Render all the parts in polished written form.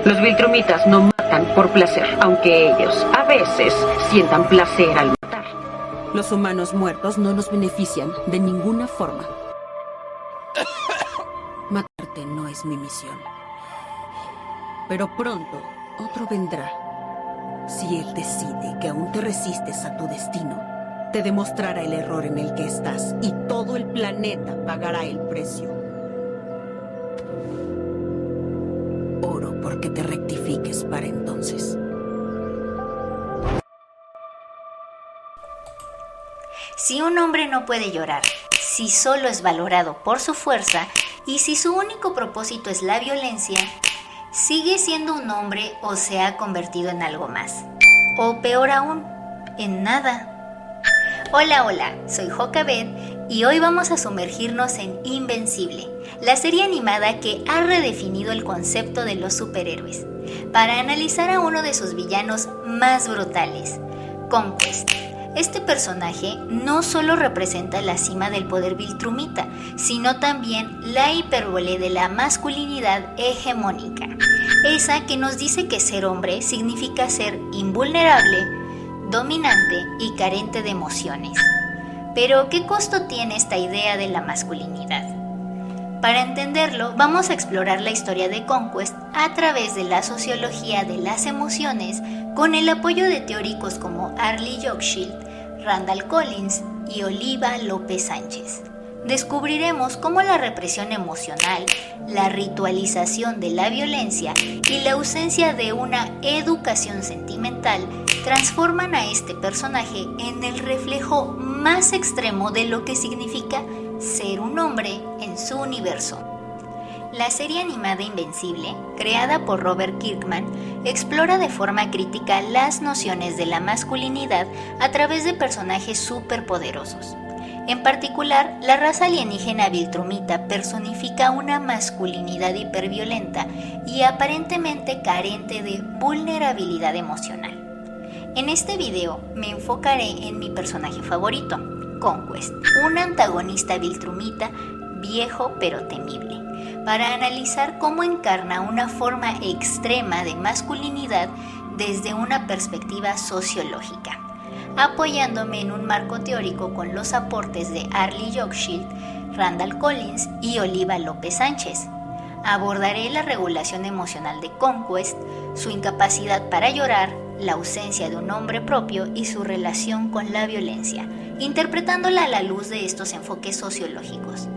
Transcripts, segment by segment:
Los Viltrumitas no matan por placer, aunque ellos a veces sientan placer al matar. Los humanos muertos no nos benefician de ninguna forma. Matarte no es mi misión. Pero pronto, otro vendrá. Si él decide que aún te resistes a tu destino, te demostrará el error en el que estás y todo el planeta pagará el precio. Oro porque te rectifiques para entonces. Si un hombre no puede llorar, si solo es valorado por su fuerza y si su único propósito es la violencia, ¿sigue siendo un hombre o se ha convertido en algo más? O peor aún, en nada. Hola, soy Jocabet y hoy vamos a sumergirnos en Invencible, la serie animada que ha redefinido el concepto de los superhéroes, para analizar a uno de sus villanos más brutales, Conquest. Este personaje no solo representa la cima del poder viltrumita, sino también la hipérbole de la masculinidad hegemónica, esa que nos dice que ser hombre significa ser invulnerable, dominante y carente de emociones. Pero, ¿qué costo tiene esta idea de la masculinidad? Para entenderlo, vamos a explorar la historia de Conquest a través de la sociología de las emociones, con el apoyo de teóricos como Arlie Hochschild, Randall Collins y Oliva López Sánchez. Descubriremos cómo la represión emocional, la ritualización de la violencia y la ausencia de una educación sentimental transforman a este personaje en el reflejo más extremo de lo que significa ser un hombre en su universo. La serie animada Invencible, creada por Robert Kirkman, explora de forma crítica las nociones de la masculinidad a través de personajes superpoderosos. En particular, la raza alienígena Viltrumita personifica una masculinidad hiperviolenta y aparentemente carente de vulnerabilidad emocional. En este video me enfocaré en mi personaje favorito, Conquest, un antagonista Viltrumita viejo pero temible, para analizar cómo encarna una forma extrema de masculinidad desde una perspectiva sociológica, apoyándome en un marco teórico con los aportes de Arlie Hochschild, Randall Collins y Oliva López Sánchez. Abordaré la regulación emocional de Conquest, su incapacidad para llorar, la ausencia de un nombre propio y su relación con la violencia, interpretándola a la luz de estos enfoques sociológicos.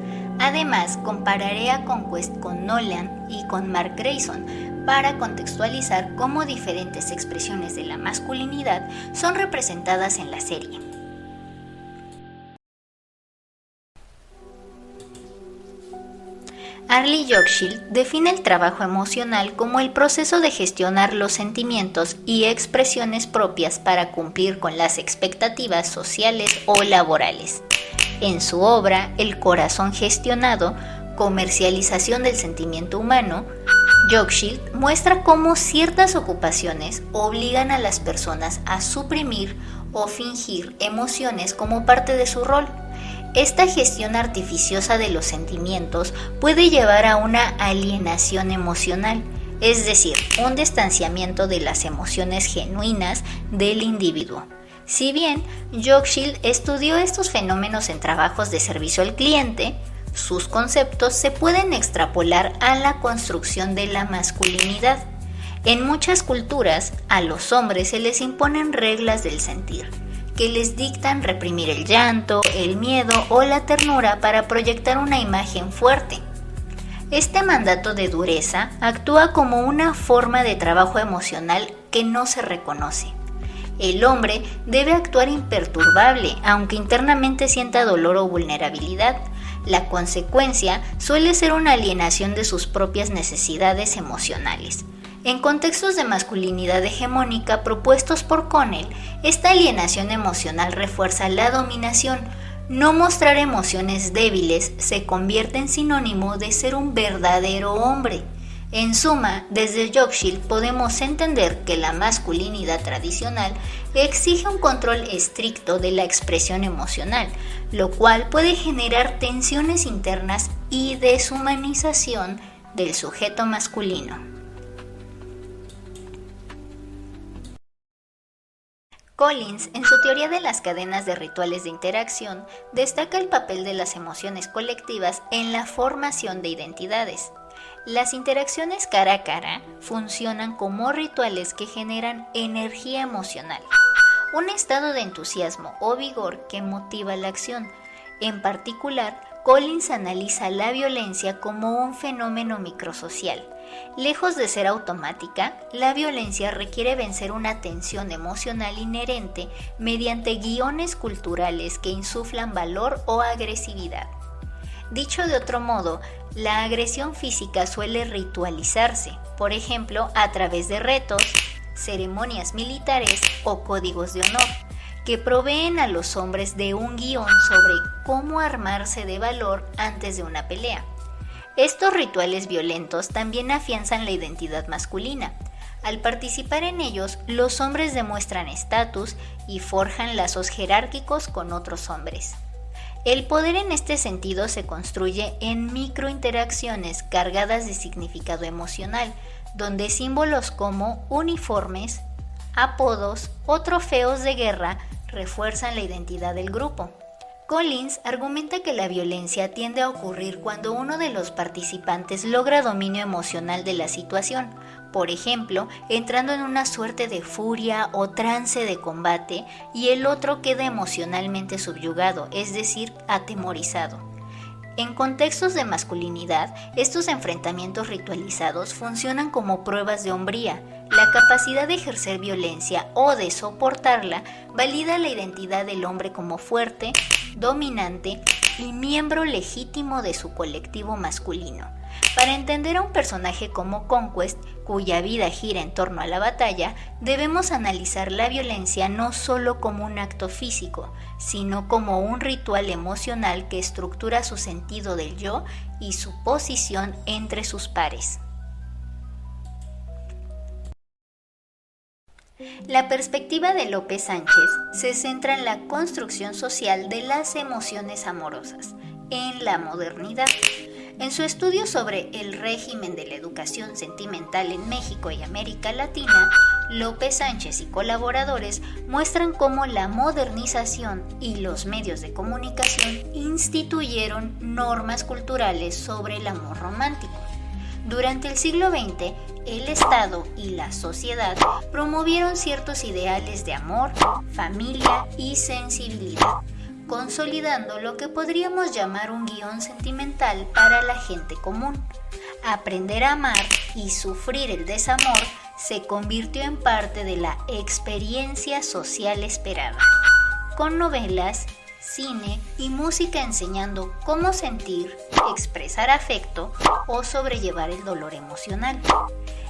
Además, compararé a Conquest con Nolan y con Mark Grayson para contextualizar cómo diferentes expresiones de la masculinidad son representadas en la serie. Arlie Hochschild define el trabajo emocional como el proceso de gestionar los sentimientos y expresiones propias para cumplir con las expectativas sociales o laborales. En su obra El corazón gestionado, comercialización del sentimiento humano, Hochschild muestra cómo ciertas ocupaciones obligan a las personas a suprimir o fingir emociones como parte de su rol. Esta gestión artificiosa de los sentimientos puede llevar a una alienación emocional, es decir, un distanciamiento de las emociones genuinas del individuo. Si bien Hochschild estudió estos fenómenos en trabajos de servicio al cliente, sus conceptos se pueden extrapolar a la construcción de la masculinidad. En muchas culturas, a los hombres se les imponen reglas del sentir, que les dictan reprimir el llanto, el miedo o la ternura para proyectar una imagen fuerte. Este mandato de dureza actúa como una forma de trabajo emocional que no se reconoce. El hombre debe actuar imperturbable, aunque internamente sienta dolor o vulnerabilidad. La consecuencia suele ser una alienación de sus propias necesidades emocionales. En contextos de masculinidad hegemónica propuestos por Connell, esta alienación emocional refuerza la dominación. No mostrar emociones débiles se convierte en sinónimo de ser un verdadero hombre. En suma, desde Hochschild podemos entender que la masculinidad tradicional exige un control estricto de la expresión emocional, lo cual puede generar tensiones internas y deshumanización del sujeto masculino. Collins, en su teoría de las cadenas de rituales de interacción, destaca el papel de las emociones colectivas en la formación de identidades. Las interacciones cara a cara funcionan como rituales que generan energía emocional, un estado de entusiasmo o vigor que motiva la acción. En particular, Collins analiza la violencia como un fenómeno microsocial. Lejos de ser automática, la violencia requiere vencer una tensión emocional inherente mediante guiones culturales que insuflan valor o agresividad. Dicho de otro modo, la agresión física suele ritualizarse, por ejemplo, a través de retos, ceremonias militares o códigos de honor, que proveen a los hombres de un guión sobre cómo armarse de valor antes de una pelea. Estos rituales violentos también afianzan la identidad masculina. Al participar en ellos, los hombres demuestran estatus y forjan lazos jerárquicos con otros hombres. El poder en este sentido se construye en microinteracciones cargadas de significado emocional, donde símbolos como uniformes, apodos o trofeos de guerra refuerzan la identidad del grupo. Collins argumenta que la violencia tiende a ocurrir cuando uno de los participantes logra dominio emocional de la situación, por ejemplo, entrando en una suerte de furia o trance de combate, y el otro queda emocionalmente subyugado, es decir, atemorizado. En contextos de masculinidad, estos enfrentamientos ritualizados funcionan como pruebas de hombría. La capacidad de ejercer violencia o de soportarla valida la identidad del hombre como fuerte, dominante y miembro legítimo de su colectivo masculino. Para entender a un personaje como Conquest, cuya vida gira en torno a la batalla, debemos analizar la violencia no solo como un acto físico, sino como un ritual emocional que estructura su sentido del yo y su posición entre sus pares. La perspectiva de López Sánchez se centra en la construcción social de las emociones amorosas en la modernidad. En su estudio sobre el régimen de la educación sentimental en México y América Latina, López Sánchez y colaboradores muestran cómo la modernización y los medios de comunicación instituyeron normas culturales sobre el amor romántico. Durante el siglo XX, el Estado y la sociedad promovieron ciertos ideales de amor, familia y sensibilidad, consolidando lo que podríamos llamar un guión sentimental para la gente común. Aprender a amar y sufrir el desamor se convirtió en parte de la experiencia social esperada, con novelas, cine y música enseñando cómo sentir, expresar afecto o sobrellevar el dolor emocional.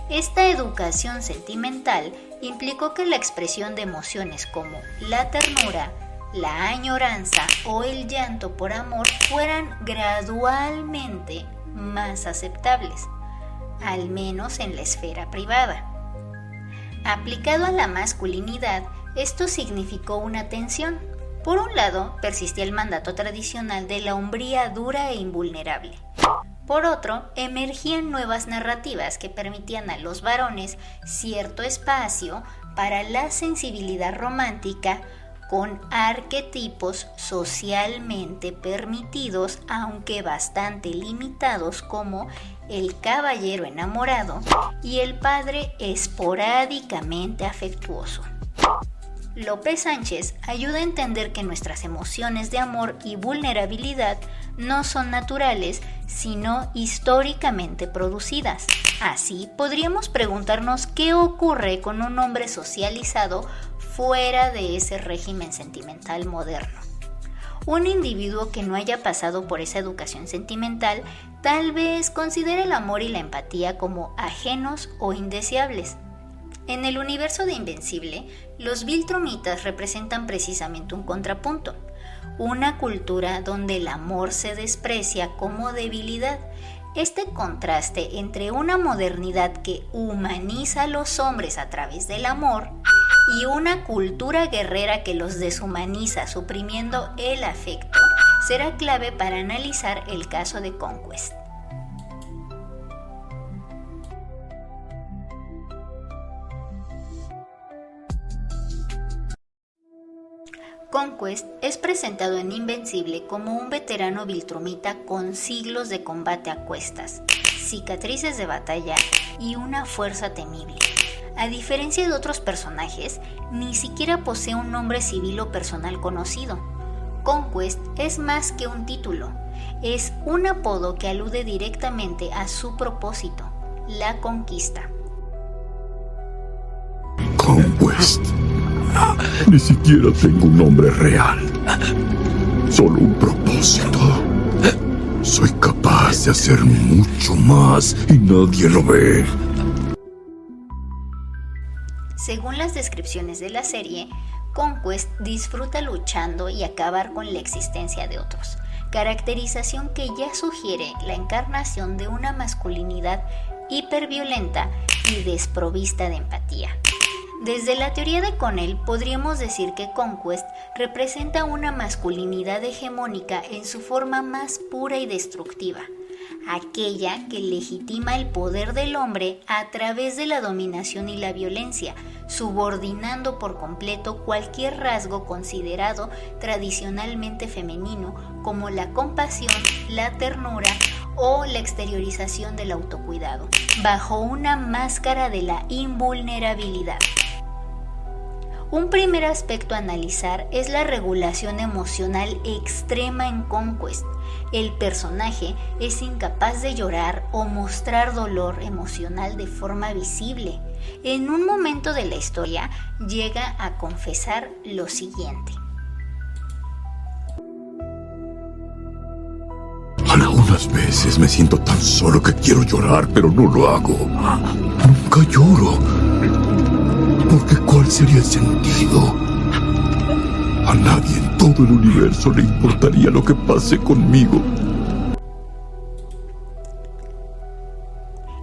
Esta educación sentimental implicó que la expresión de emociones como la ternura, la añoranza o el llanto por amor fueran gradualmente más aceptables, al menos en la esfera privada. Aplicado a la masculinidad, esto significó una tensión. Por un lado, persistía el mandato tradicional de la hombría dura e invulnerable. Por otro, emergían nuevas narrativas que permitían a los varones cierto espacio para la sensibilidad romántica, con arquetipos socialmente permitidos, aunque bastante limitados, como el caballero enamorado y el padre esporádicamente afectuoso. López Sánchez ayuda a entender que nuestras emociones de amor y vulnerabilidad no son naturales, sino históricamente producidas. Así, podríamos preguntarnos qué ocurre con un hombre socializado fuera de ese régimen sentimental moderno. Un individuo que no haya pasado por esa educación sentimental tal vez considere el amor y la empatía como ajenos o indeseables. En el universo de Invencible, los Viltrumitas representan precisamente un contrapunto, una cultura donde el amor se desprecia como debilidad. Este contraste entre una modernidad que humaniza a los hombres a través del amor y una cultura guerrera que los deshumaniza suprimiendo el afecto será clave para analizar el caso de Conquest. Conquest es presentado en Invencible como un veterano viltrumita con siglos de combate a cuestas, cicatrices de batalla y una fuerza temible. A diferencia de otros personajes, ni siquiera posee un nombre civil o personal conocido. Conquest es más que un título, es un apodo que alude directamente a su propósito, la conquista. Conquest. Ni siquiera tengo un nombre real, solo un propósito. Soy capaz de hacer mucho más y nadie lo ve. Según las descripciones de la serie, Conquest disfruta luchando y acabar con la existencia de otros, caracterización que ya sugiere la encarnación de una masculinidad hiperviolenta y desprovista de empatía. Desde la teoría de Connell podríamos decir que Conquest representa una masculinidad hegemónica en su forma más pura y destructiva, aquella que legitima el poder del hombre a través de la dominación y la violencia, subordinando por completo cualquier rasgo considerado tradicionalmente femenino, como la compasión, la ternura o la exteriorización del autocuidado, bajo una máscara de la invulnerabilidad. Un primer aspecto a analizar es la regulación emocional extrema en Conquest. El personaje es incapaz de llorar o mostrar dolor emocional de forma visible. En un momento de la historia llega a confesar lo siguiente. Algunas veces me siento tan solo que quiero llorar, pero no lo hago. Nunca lloro. Porque ¿cuál sería el sentido? A nadie en todo el universo le importaría lo que pase conmigo.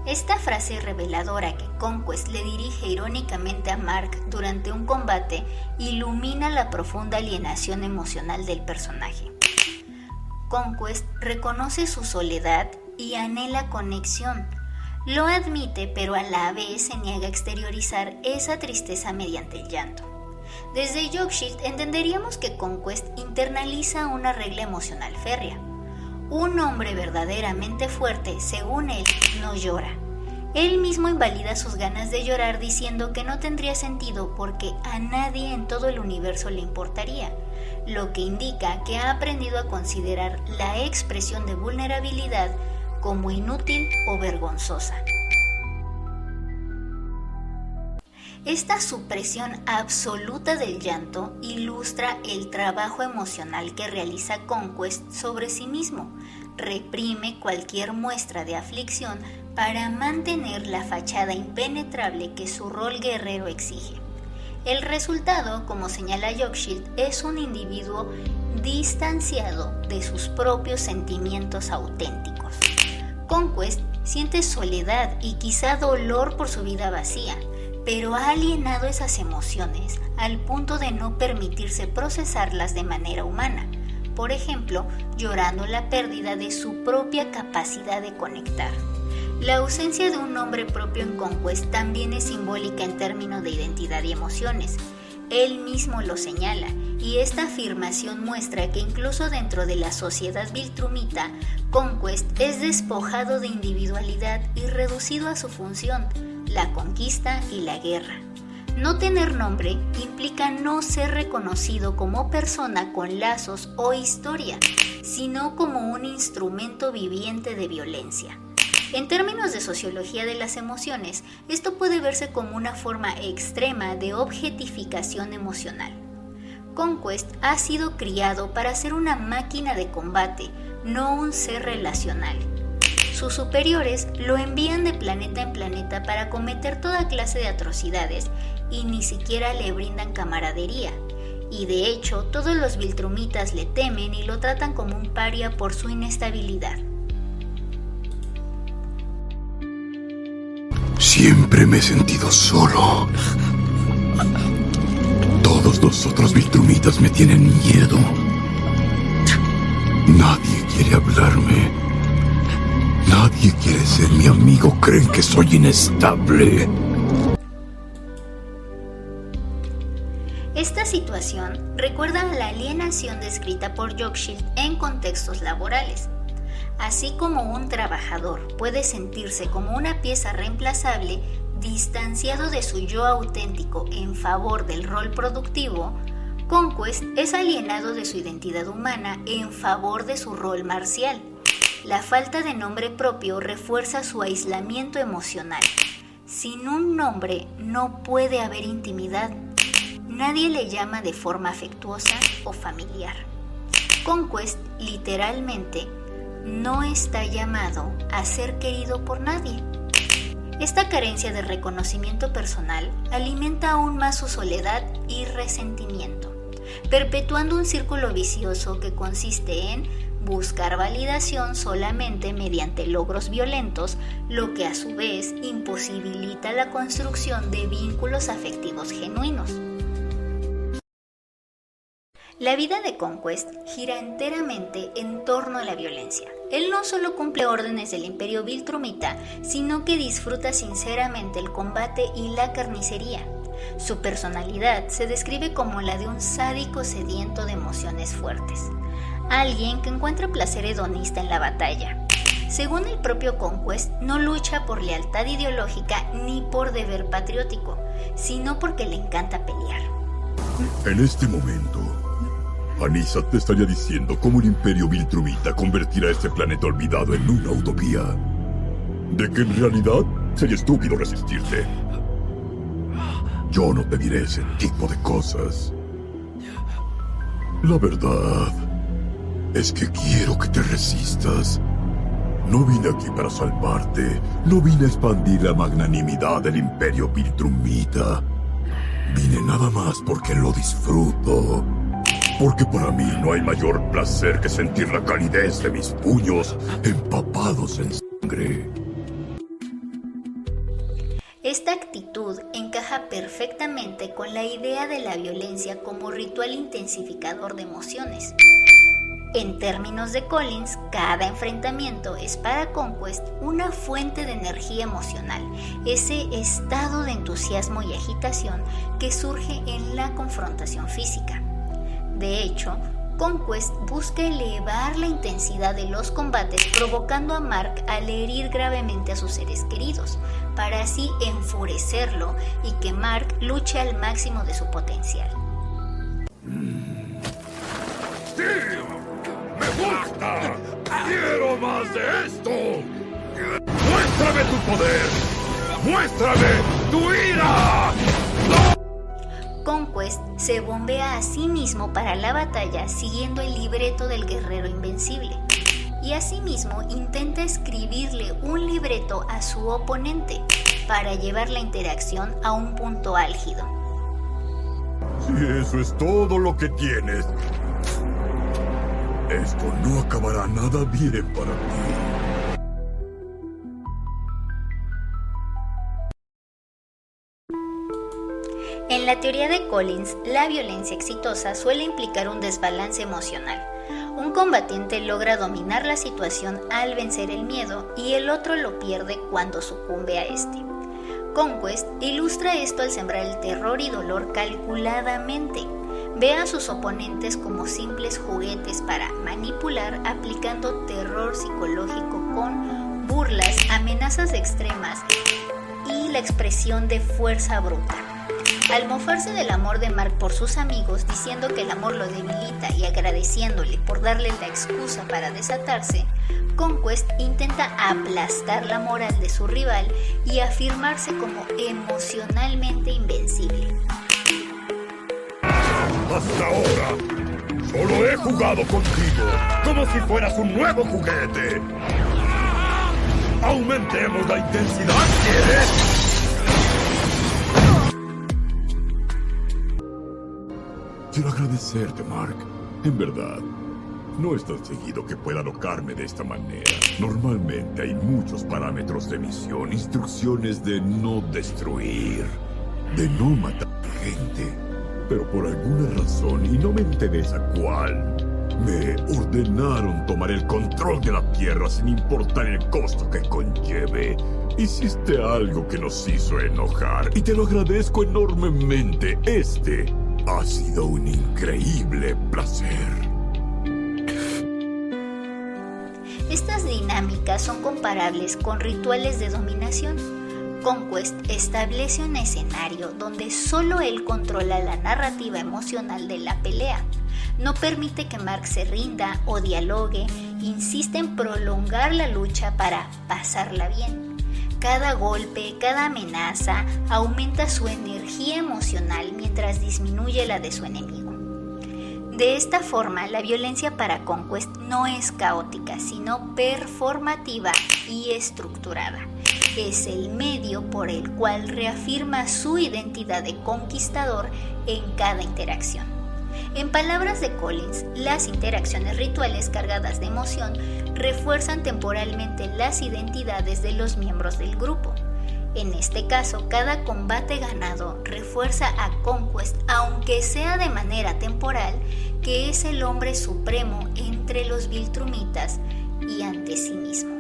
Esta frase reveladora que Conquest le dirige irónicamente a Mark durante un combate ilumina la profunda alienación emocional del personaje. Conquest reconoce su soledad y anhela conexión. Lo admite, pero a la vez se niega a exteriorizar esa tristeza mediante el llanto. Desde Yorkshield entenderíamos que Conquest internaliza una regla emocional férrea. Un hombre verdaderamente fuerte, según él, no llora. Él mismo invalida sus ganas de llorar diciendo que no tendría sentido porque a nadie en todo el universo le importaría, lo que indica que ha aprendido a considerar la expresión de vulnerabilidad como inútil o vergonzosa. Esta supresión absoluta del llanto ilustra el trabajo emocional que realiza Conquest sobre sí mismo. Reprime cualquier muestra de aflicción para mantener la fachada impenetrable que su rol guerrero exige. El resultado, como señala Yorkshield, es un individuo distanciado de sus propios sentimientos auténticos. Conquest siente soledad y quizá dolor por su vida vacía, pero ha alienado esas emociones al punto de no permitirse procesarlas de manera humana, por ejemplo, llorando la pérdida de su propia capacidad de conectar. La ausencia de un nombre propio en Conquest también es simbólica en términos de identidad y emociones. Él mismo lo señala, y esta afirmación muestra que incluso dentro de la sociedad viltrumita, Conquest es despojado de individualidad y reducido a su función, la conquista y la guerra. No tener nombre implica no ser reconocido como persona con lazos o historia, sino como un instrumento viviente de violencia. En términos de sociología de las emociones, esto puede verse como una forma extrema de objetificación emocional. Conquest ha sido criado para ser una máquina de combate, no un ser relacional. Sus superiores lo envían de planeta en planeta para cometer toda clase de atrocidades y ni siquiera le brindan camaradería. Y de hecho, todos los viltrumitas le temen y lo tratan como un paria por su inestabilidad. Siempre me he sentido solo. Todos los otros viltrumitas me tienen miedo. Nadie quiere hablarme. Nadie quiere ser mi amigo. Creen que soy inestable. Esta Esta situación recuerda a la alienación descrita por Jokshield en contextos laborales. Así como un trabajador puede sentirse como una pieza reemplazable, distanciado de su yo auténtico en favor del rol productivo, Conquest es alienado de su identidad humana en favor de su rol marcial. La falta de nombre propio refuerza su aislamiento emocional. Sin un nombre no puede haber intimidad. Nadie le llama de forma afectuosa o familiar. Conquest, literalmente, no está llamado a ser querido por nadie. Esta carencia de reconocimiento personal alimenta aún más su soledad y resentimiento, perpetuando un círculo vicioso que consiste en buscar validación solamente mediante logros violentos, lo que a su vez imposibilita la construcción de vínculos afectivos genuinos. La vida de Conquest gira enteramente en torno a la violencia. Él no solo cumple órdenes del Imperio Viltrumita, sino que disfruta sinceramente el combate y la carnicería. Su personalidad se describe como la de un sádico sediento de emociones fuertes, alguien que encuentra placer hedonista en la batalla. Según el propio Conquest, no lucha por lealtad ideológica ni por deber patriótico, sino porque le encanta pelear. En este momento, Anissa te estaría diciendo cómo el Imperio Viltrumita convertirá este planeta olvidado en una utopía. De que en realidad sería estúpido resistirte. Yo no te diré ese tipo de cosas. La verdad es que quiero que te resistas. No vine aquí para salvarte. No vine a expandir la magnanimidad del Imperio Viltrumita. Vine nada más porque lo disfruto. Porque para mí no hay mayor placer que sentir la calidez de mis puños empapados en sangre. Esta actitud encaja perfectamente con la idea de la violencia como ritual intensificador de emociones. En términos de Collins, cada enfrentamiento es para Conquest una fuente de energía emocional, ese estado de entusiasmo y agitación que surge en la confrontación física. De hecho, Conquest busca elevar la intensidad de los combates, provocando a Mark al herir gravemente a sus seres queridos, para así enfurecerlo y que Mark luche al máximo de su potencial. ¡Sí! ¡Me gusta! ¡Quiero más de esto! ¡Muéstrame tu poder! ¡Muéstrame tu ira! Conquest se bombea a sí mismo para la batalla siguiendo el libreto del guerrero invencible, y asimismo intenta escribirle un libreto a su oponente para llevar la interacción a un punto álgido. Si eso es todo lo que tienes, esto no acabará nada bien para ti. En la teoría de Collins, la violencia exitosa suele implicar un desbalance emocional. Un combatiente logra dominar la situación al vencer el miedo y el otro lo pierde cuando sucumbe a este. Conquest ilustra esto al sembrar el terror y dolor calculadamente. Ve a sus oponentes como simples juguetes para manipular, aplicando terror psicológico con burlas, amenazas extremas y la expresión de fuerza bruta. Al mofarse del amor de Mark por sus amigos, diciendo que el amor lo debilita y agradeciéndole por darle la excusa para desatarse, Conquest intenta aplastar la moral de su rival y afirmarse como emocionalmente invencible. Hasta ahora, solo he jugado contigo como si fueras un nuevo juguete. ¡Aumentemos la intensidad, ¿quieres? Quiero agradecerte, Mark. En verdad, no es tan seguido que pueda alocarme de esta manera. Normalmente hay muchos parámetros de misión, instrucciones de no destruir, de no matar gente. Pero por alguna razón, y no me interesa cuál, me ordenaron tomar el control de la Tierra sin importar el costo que conlleve. Hiciste algo que nos hizo enojar, y te lo agradezco enormemente. Este Ha sido un increíble placer. Estas dinámicas son comparables con rituales de dominación. Conquest establece un escenario donde solo él controla la narrativa emocional de la pelea. No permite que Mark se rinda o dialogue, insiste en prolongar la lucha para pasarla bien. Cada golpe, cada amenaza aumenta su energía emocional mientras disminuye la de su enemigo. De esta forma, la violencia para Conquest no es caótica, sino performativa y estructurada. Es el medio por el cual reafirma su identidad de conquistador en cada interacción. En palabras de Collins, las interacciones rituales cargadas de emoción refuerzan temporalmente las identidades de los miembros del grupo. En este caso, cada combate ganado refuerza a Conquest, aunque sea de manera temporal, que es el hombre supremo entre los Viltrumitas y ante sí mismo.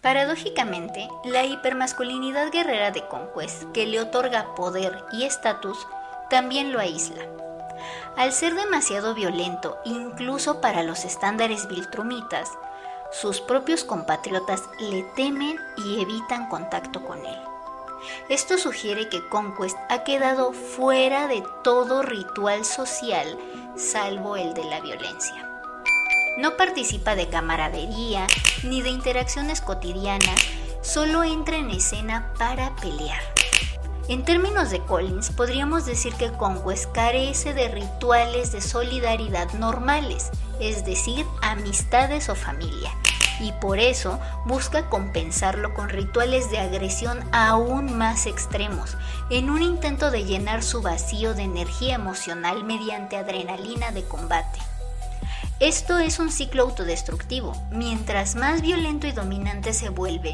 Paradójicamente, la hipermasculinidad guerrera de Conquest, que le otorga poder y estatus, también lo aísla. Al ser demasiado violento, incluso para los estándares Viltrumitas, sus propios compatriotas le temen y evitan contacto con él. Esto sugiere que Conquest ha quedado fuera de todo ritual social, salvo el de la violencia. No participa de camaradería ni de interacciones cotidianas, solo entra en escena para pelear. En términos de Collins, podríamos decir que Conquest carece de rituales de solidaridad normales, es decir, amistades o familia, y por eso busca compensarlo con rituales de agresión aún más extremos, en un intento de llenar su vacío de energía emocional mediante adrenalina de combate. Esto es un ciclo autodestructivo. Mientras más violento y dominante se vuelve,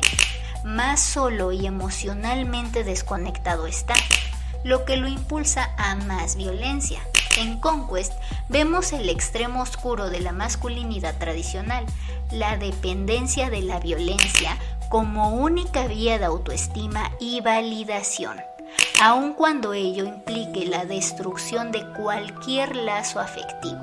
más solo y emocionalmente desconectado está, lo que lo impulsa a más violencia. En Conquest vemos el extremo oscuro de la masculinidad tradicional, la dependencia de la violencia como única vía de autoestima y validación, aun cuando ello implique la destrucción de cualquier lazo afectivo.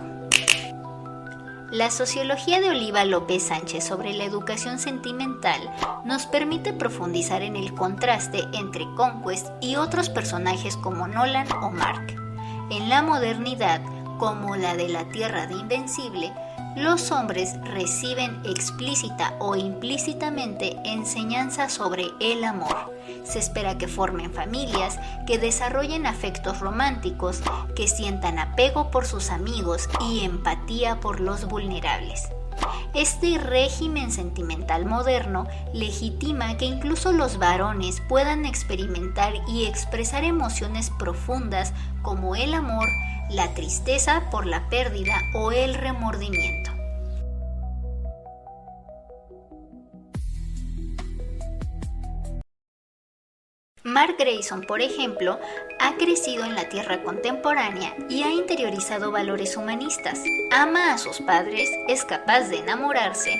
La sociología de Oliva López Sánchez sobre la educación sentimental nos permite profundizar en el contraste entre Conquest y otros personajes como Nolan o Mark. En la modernidad, como la de la Tierra de Invencible, los hombres reciben explícita o implícitamente enseñanza sobre el amor. Se espera que formen familias, que desarrollen afectos románticos, que sientan apego por sus amigos y empatía por los vulnerables. Este régimen sentimental moderno legitima que incluso los varones puedan experimentar y expresar emociones profundas como el amor, la tristeza por la pérdida o el remordimiento. Mark Grayson, por ejemplo, ha crecido en la Tierra contemporánea y ha interiorizado valores humanistas. Ama a sus padres, es capaz de enamorarse,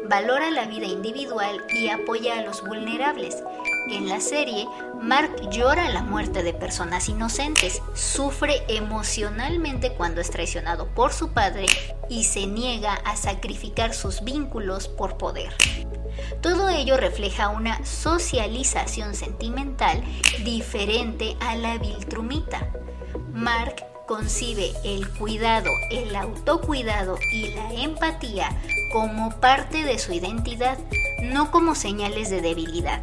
valora la vida individual y apoya a los vulnerables. En la serie, Mark llora la muerte de personas inocentes, sufre emocionalmente cuando es traicionado por su padre y se niega a sacrificar sus vínculos por poder. Todo ello refleja una socialización sentimental diferente a la Viltrumita. Mark concibe el cuidado, el autocuidado y la empatía como parte de su identidad, no como señales de debilidad.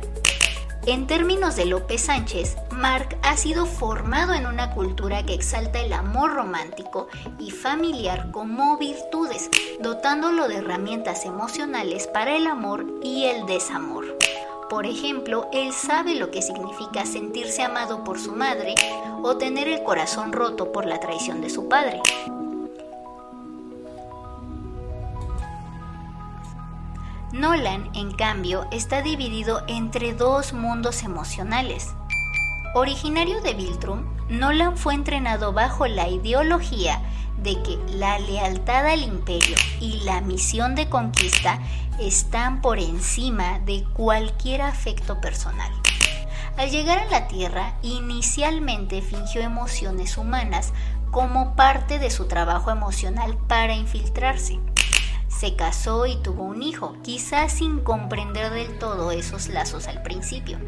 En términos de López Sánchez, Mark ha sido formado en una cultura que exalta el amor romántico y familiar como virtudes, dotándolo de herramientas emocionales para el amor y el desamor. Por ejemplo, él sabe lo que significa sentirse amado por su madre o tener el corazón roto por la traición de su padre. Nolan, en cambio, está dividido entre dos mundos emocionales. Originario de Viltrum, Nolan fue entrenado bajo la ideología de que la lealtad al imperio y la misión de conquista están por encima de cualquier afecto personal. Al llegar a la Tierra, inicialmente fingió emociones humanas como parte de su trabajo emocional para infiltrarse. Se casó y tuvo un hijo, quizás sin comprender del todo esos lazos al principio.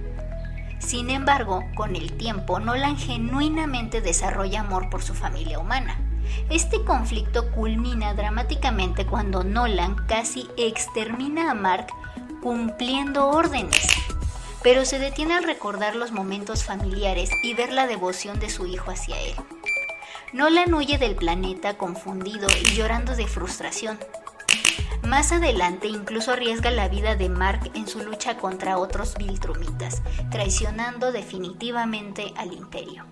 Sin embargo, con el tiempo, Nolan genuinamente desarrolla amor por su familia humana. Este conflicto culmina dramáticamente cuando Nolan casi extermina a Mark cumpliendo órdenes, pero se detiene al recordar los momentos familiares y ver la devoción de su hijo hacia él. Nolan huye del planeta confundido y llorando de frustración. Más adelante incluso arriesga la vida de Mark en su lucha contra otros Viltrumitas, traicionando definitivamente al Imperio.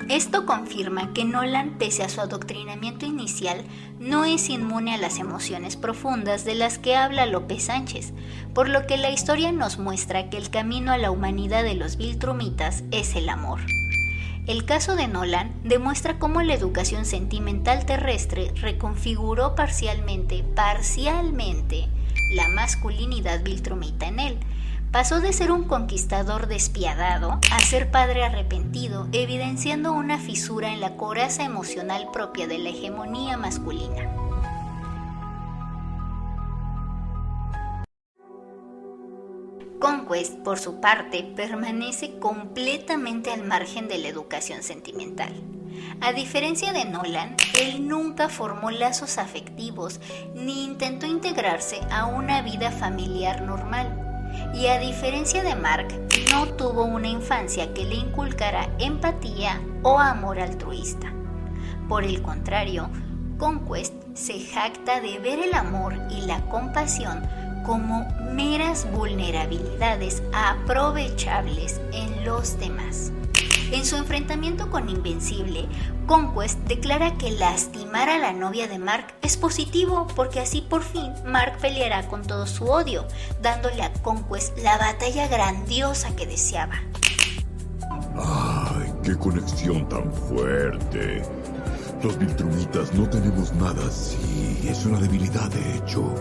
Esto confirma que Nolan, pese a su adoctrinamiento inicial, no es inmune a las emociones profundas de las que habla López Sánchez, por lo que la historia nos muestra que el camino a la humanidad de los Viltrumitas es el amor. El caso de Nolan demuestra cómo la educación sentimental terrestre reconfiguró parcialmente la masculinidad viltrumita en él. Pasó de ser un conquistador despiadado a ser padre arrepentido, evidenciando una fisura en la coraza emocional propia de la hegemonía masculina. Conquest, por su parte, permanece completamente al margen de la educación sentimental. A diferencia de Nolan, él nunca formó lazos afectivos ni intentó integrarse a una vida familiar normal. Y a diferencia de Mark, no tuvo una infancia que le inculcara empatía o amor altruista. Por el contrario, Conquest se jacta de ver el amor y la compasión como meras vulnerabilidades aprovechables en los demás. En su enfrentamiento con Invencible, Conquest declara que lastimar a la novia de Mark es positivo porque así por fin Mark peleará con todo su odio, dándole a Conquest la batalla grandiosa que deseaba. ¡Ay, qué conexión tan fuerte! Los Viltrumitas no tenemos nada así, es una debilidad de hecho.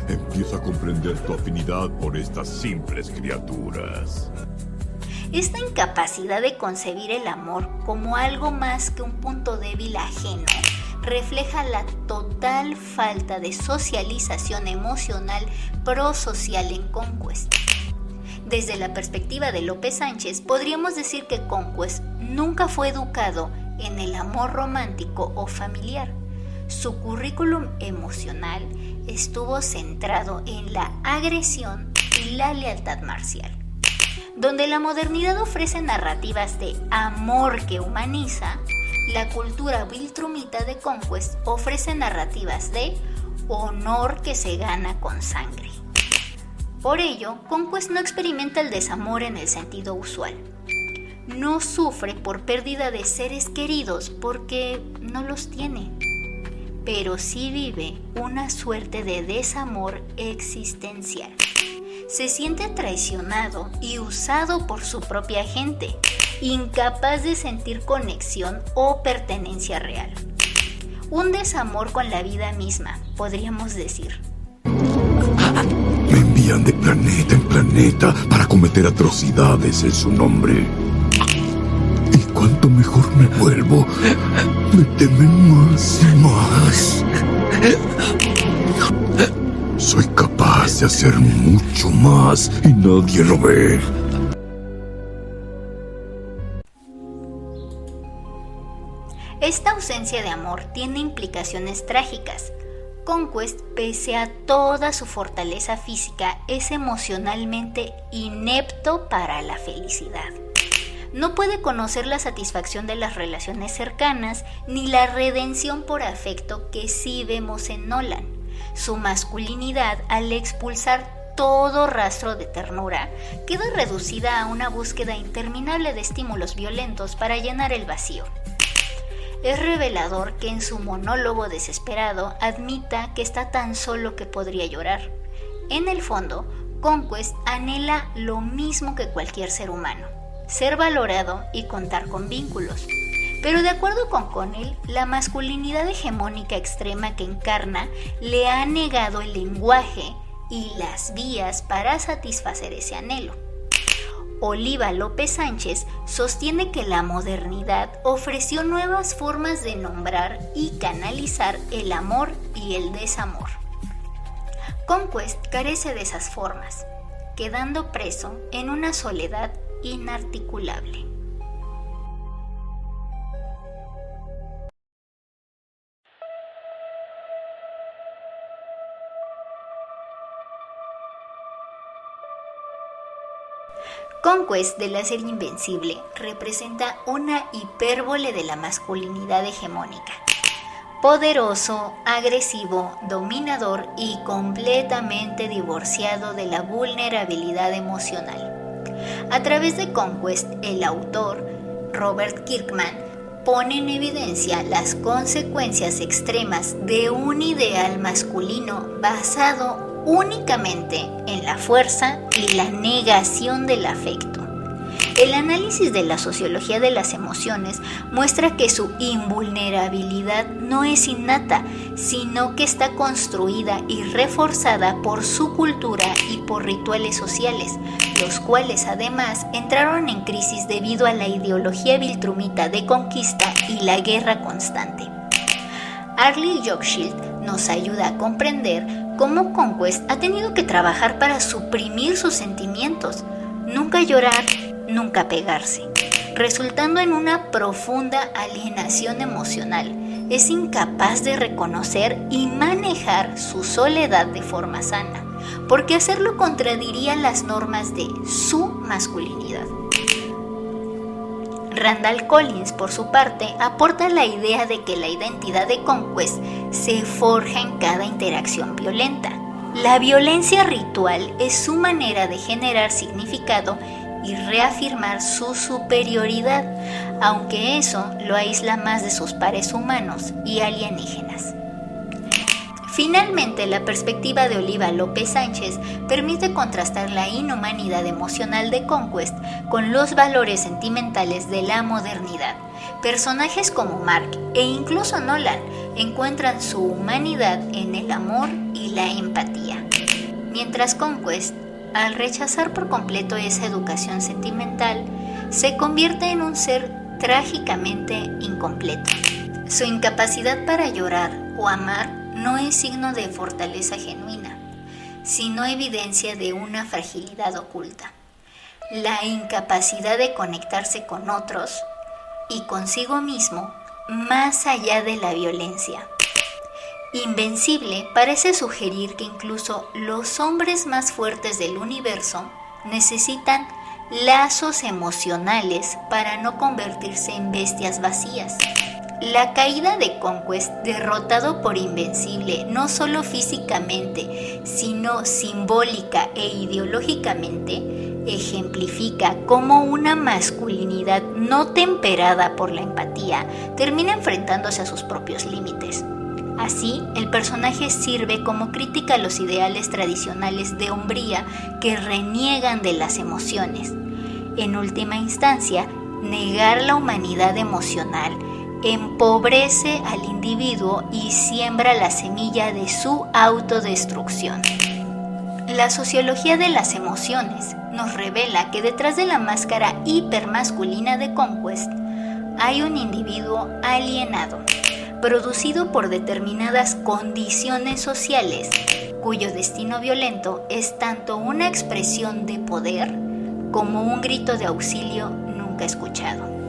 Empiezo a comprender tu afinidad por estas simples criaturas. Esta incapacidad de concebir el amor como algo más que un punto débil ajeno refleja la total falta de socialización emocional prosocial en Conquest. Desde la perspectiva de López Sánchez, podríamos decir que Conquest nunca fue educado en el amor romántico o familiar. Su currículum emocional estuvo centrado en la agresión y la lealtad marcial. Donde la modernidad ofrece narrativas de amor que humaniza, la cultura viltrumita de Conquest ofrece narrativas de honor que se gana con sangre. Por ello, Conquest no experimenta el desamor en el sentido usual. No sufre por pérdida de seres queridos porque no los tiene, pero sí vive una suerte de desamor existencial. Se siente traicionado y usado por su propia gente, incapaz de sentir conexión o pertenencia real. Un desamor con la vida misma, podríamos decir. Me envían de planeta en planeta para cometer atrocidades en su nombre. Y cuanto mejor me vuelvo, me temen más y más. Soy capaz de hacer mucho más y nadie lo ve. Esta ausencia de amor tiene implicaciones trágicas. Conquest, pese a toda su fortaleza física, es emocionalmente inepto para la felicidad. No puede conocer la satisfacción de las relaciones cercanas ni la redención por afecto que sí vemos en Nolan. Su masculinidad, al expulsar todo rastro de ternura, queda reducida a una búsqueda interminable de estímulos violentos para llenar el vacío. Es revelador que en su monólogo desesperado admita que está tan solo que podría llorar. En el fondo, Conquest anhela lo mismo que cualquier ser humano: ser valorado y contar con vínculos. Pero de acuerdo con Connell, la masculinidad hegemónica extrema que encarna le ha negado el lenguaje y las vías para satisfacer ese anhelo. Oliva López Sánchez sostiene que la modernidad ofreció nuevas formas de nombrar y canalizar el amor y el desamor. Conquest carece de esas formas, quedando preso en una soledad inarticulable. Conquest de la serie Invencible representa una hipérbole de la masculinidad hegemónica. Poderoso, agresivo, dominador y completamente divorciado de la vulnerabilidad emocional. A través de Conquest, el autor, Robert Kirkman, pone en evidencia las consecuencias extremas de un ideal masculino basado únicamente en la fuerza y la negación del afecto. El análisis de la sociología de las emociones muestra que su invulnerabilidad no es innata, sino que está construida y reforzada por su cultura y por rituales sociales, los cuales además entraron en crisis debido a la ideología viltrumita de conquista y la guerra constante. Arlie Jockschild nos ayuda a comprender cómo Conquest ha tenido que trabajar para suprimir sus sentimientos, nunca llorar, nunca pegarse, resultando en una profunda alienación emocional. Es incapaz de reconocer y manejar su soledad de forma sana, porque hacerlo contradiría las normas de su masculinidad. Randall Collins, por su parte, aporta la idea de que la identidad de Conquest se forja en cada interacción violenta. La violencia ritual es su manera de generar significado y reafirmar su superioridad, aunque eso lo aísla más de sus pares humanos y alienígenas. Finalmente, la perspectiva de Oliva López Sánchez permite contrastar la inhumanidad emocional de Conquest con los valores sentimentales de la modernidad. Personajes como Mark e incluso Nolan encuentran su humanidad en el amor y la empatía, mientras Conquest, al rechazar por completo esa educación sentimental, se convierte en un ser trágicamente incompleto. Su incapacidad para llorar o amar no es signo de fortaleza genuina, sino evidencia de una fragilidad oculta. La incapacidad de conectarse con otros y consigo mismo más allá de la violencia. Invencible parece sugerir que incluso los hombres más fuertes del universo necesitan lazos emocionales para no convertirse en bestias vacías. La caída de Conquest, derrotado por Invencible no solo físicamente, sino simbólica e ideológicamente, ejemplifica cómo una masculinidad no temperada por la empatía termina enfrentándose a sus propios límites. Así, el personaje sirve como crítica a los ideales tradicionales de hombría que reniegan de las emociones. En última instancia, negar la humanidad emocional empobrece al individuo y siembra la semilla de su autodestrucción. La sociología de las emociones nos revela que detrás de la máscara hipermasculina de Conquest hay un individuo alienado, producido por determinadas condiciones sociales, cuyo destino violento es tanto una expresión de poder como un grito de auxilio nunca escuchado.